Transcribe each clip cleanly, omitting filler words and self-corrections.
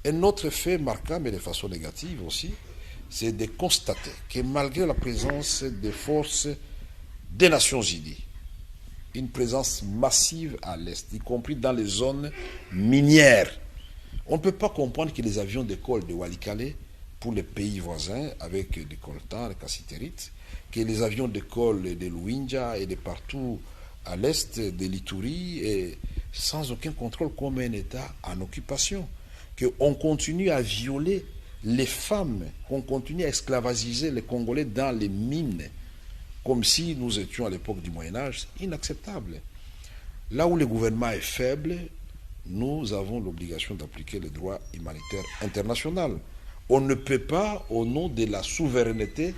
Un autre fait marquant, mais de façon négative aussi, c'est de constater que malgré la présence des forces des Nations Unies, une présence massive à l'Est, y compris dans les zones minières, on ne peut pas comprendre que les avions d'école de Walikale, pour les pays voisins, avec des coltans, des cassitérites, que les avions d'école de Luinja et de partout à l'Est, de l'Ituri, et sans aucun contrôle comme un État en occupation, qu'on continue à violer les femmes, qu'on continue à esclavagiser les Congolais dans les mines, comme si nous étions à l'époque du Moyen-Âge, c'est inacceptable. Là où le gouvernement est faible, nous avons l'obligation d'appliquer le droit humanitaire international. On ne peut pas, au nom de la souveraineté,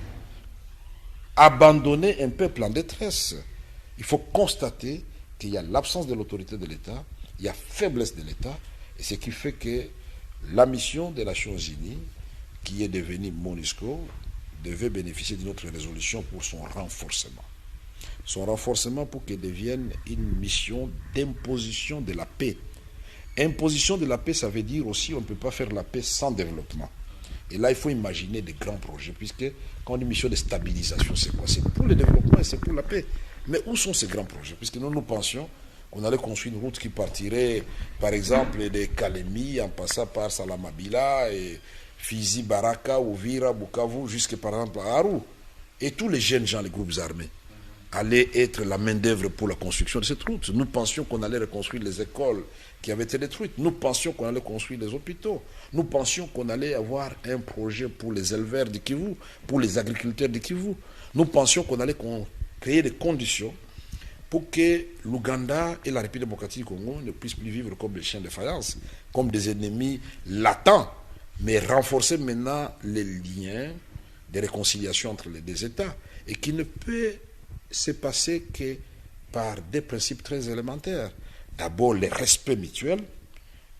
abandonner un peuple en détresse. Il faut constater qu'il y a l'absence de l'autorité de l'État, il y a faiblesse de l'État, et ce qui fait que la mission des Nations Unies, qui est devenue MONUSCO, devait bénéficier d'une autre résolution pour son renforcement. Son renforcement pour qu'elle devienne une mission d'imposition de la paix. Imposition de la paix, ça veut dire aussi on ne peut pas faire la paix sans développement. Et là, il faut imaginer des grands projets, puisque quand on dit mission de stabilisation, c'est quoi? C'est pour le développement et c'est pour la paix. Mais où sont ces grands projets? Puisque nous pensions qu'on allait construire une route qui partirait, par exemple, de Kalemi, en passant par Salamabila, et Fizi, Baraka, Ouvira, Bukavu, jusqu'à par exemple à Aru. Et tous les jeunes gens, les groupes armés, allaient être la main-d'œuvre pour la construction de cette route. Nous pensions qu'on allait reconstruire les écoles qui avaient été détruites. Nous pensions qu'on allait construire les hôpitaux. Nous pensions qu'on allait avoir un projet pour les éleveurs de Kivu, pour les agriculteurs de Kivu. Nous pensions qu'on allait créer des conditions pour que l'Ouganda et la République démocratique du Congo ne puissent plus vivre comme des chiens de faïence, comme des ennemis latents, mais renforcer maintenant les liens de réconciliation entre les deux États, et qui ne peut se passer que par des principes très élémentaires. D'abord, le respect mutuel,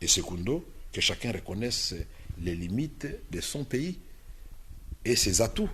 et secondo, que chacun reconnaisse les limites de son pays et ses atouts.